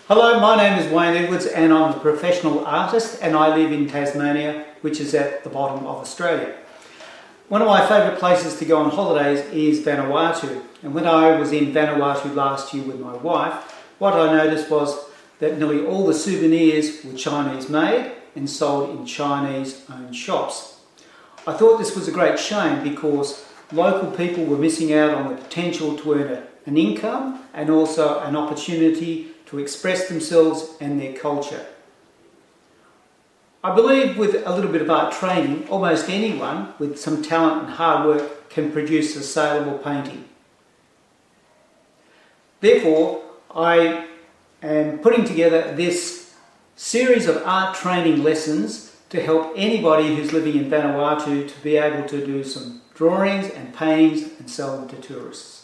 Hello, my name is Wayne Edwards and I'm a professional artist and I live in Tasmania, which is at the bottom of Australia. One of my favourite places to go on holidays is Vanuatu, and when I was in Vanuatu last year with my wife, what I noticed was that nearly all the souvenirs were Chinese made and sold in Chinese owned shops. I thought this was a great shame because local people were missing out on the potential to earn an income and also an opportunity to express themselves and their culture. I believe with a little bit of art training, almost anyone with some talent and hard work can produce a saleable painting. Therefore, I am putting together this series of art training lessons to help anybody who's living in Vanuatu to be able to do some drawings and paintings and sell them to tourists.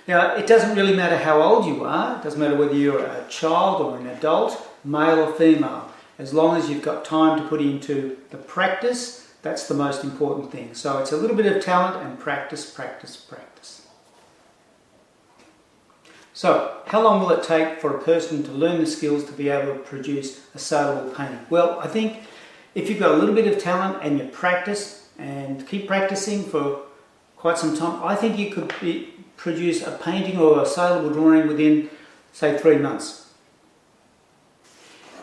Now, it doesn't really matter how old you are, it doesn't matter whether you're a child or an adult, male or female. As long as you've got time to put into the practice, that's the most important thing. So it's a little bit of talent and practice, practice, practice. So, how long will it take for a person to learn the skills to be able to produce a saleable painting? Well, I think if you've got a little bit of talent and you practice and keep practicing for quite some time, I think you could produce a painting or a saleable drawing within, say, 3 months.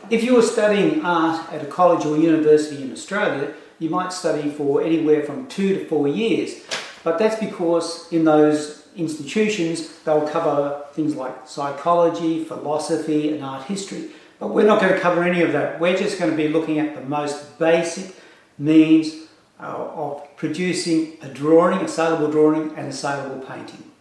If you were studying art at a college or university in Australia, you might study for anywhere from 2 to 4 years. But that's because in those institutions, they'll cover things like psychology, philosophy, and art history. But we're not going to cover any of that. We're just going to be looking at the most basic means of producing a drawing, a saleable drawing, and a saleable painting.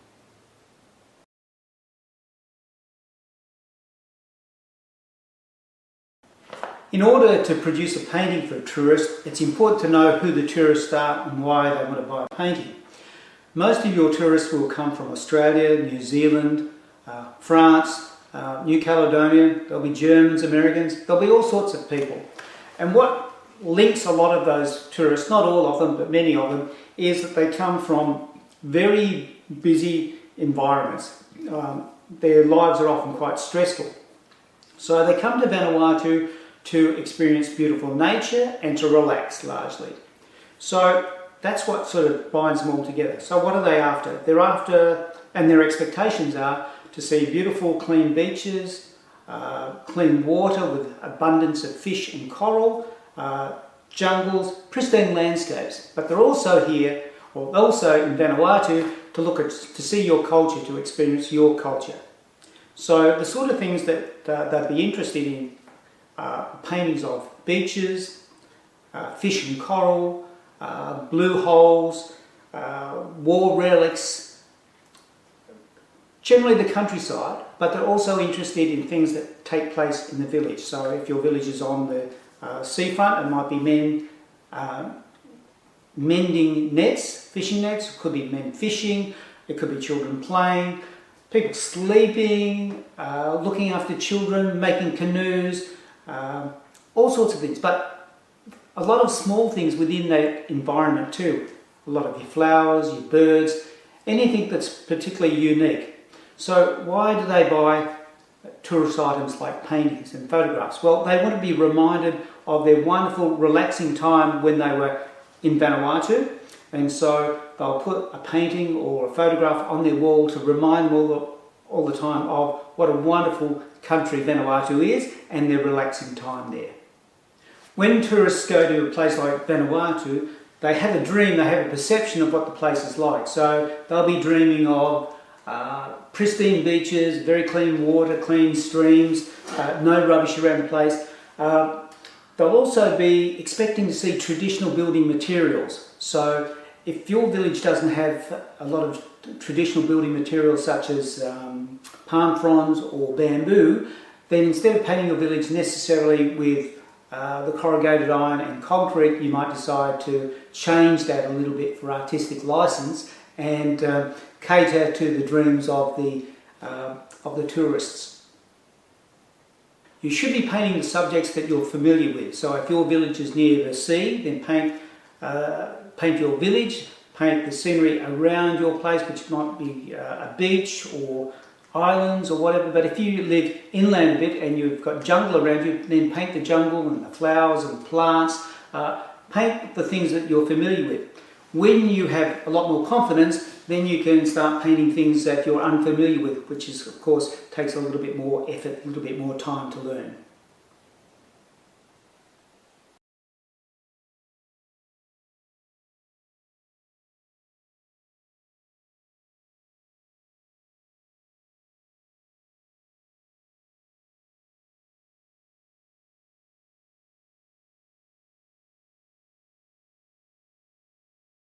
In order to produce a painting for a tourist, it's important to know who the tourists are and why they want to buy a painting. Most of your tourists will come from Australia, New Zealand, France, New Caledonia. There'll be Germans, Americans, there'll be all sorts of people. And what links a lot of those tourists, not all of them, but many of them, is that they come from very busy environments. Their lives are often quite stressful. So they come to Vanuatu to experience beautiful nature and to relax largely. So that's what sort of binds them all together. So what are they after? They're after, and their expectations are, to see beautiful clean beaches, clean water with abundance of fish and coral, jungles, pristine landscapes. But they're also here, or also in Vanuatu, to see your culture, to experience your culture. So the sort of things that they'd be interested in paintings of beaches, fish and coral, blue holes, war relics, generally the countryside, but they're also interested in things that take place in the village. So if your village is on the seafront, it might be men mending nets, fishing nets, it could be men fishing, it could be children playing, people sleeping, looking after children, making canoes, all sorts of things, but a lot of small things within that environment too. A lot of your flowers, your birds, anything that's particularly unique. So why do they buy tourist items like paintings and photographs? Well, they want to be reminded of their wonderful, relaxing time when they were in Vanuatu, and so they'll put a painting or a photograph on their wall to remind them all the time of what a wonderful country Vanuatu is and their relaxing time there. When tourists go to a place like Vanuatu, they have a dream, they have a perception of what the place is like. So they'll be dreaming of pristine beaches, very clean water, clean streams, no rubbish around the place. They'll also be expecting to see traditional building materials. So if your village doesn't have a lot of traditional building materials such as palm fronds or bamboo, then instead of painting your village necessarily with the corrugated iron and concrete, you might decide to change that a little bit for artistic license and cater to the dreams of the tourists. You should be painting the subjects that you're familiar with. So if your village is near the sea, then paint your village, paint the scenery around your place, which might be a beach or islands or whatever, but if you live inland a bit and you've got jungle around you, then paint the jungle and the flowers and plants. Paint the things that you're familiar with. When you have a lot more confidence, then you can start painting things that you're unfamiliar with, which is, of course, takes a little bit more effort, a little bit more time to learn.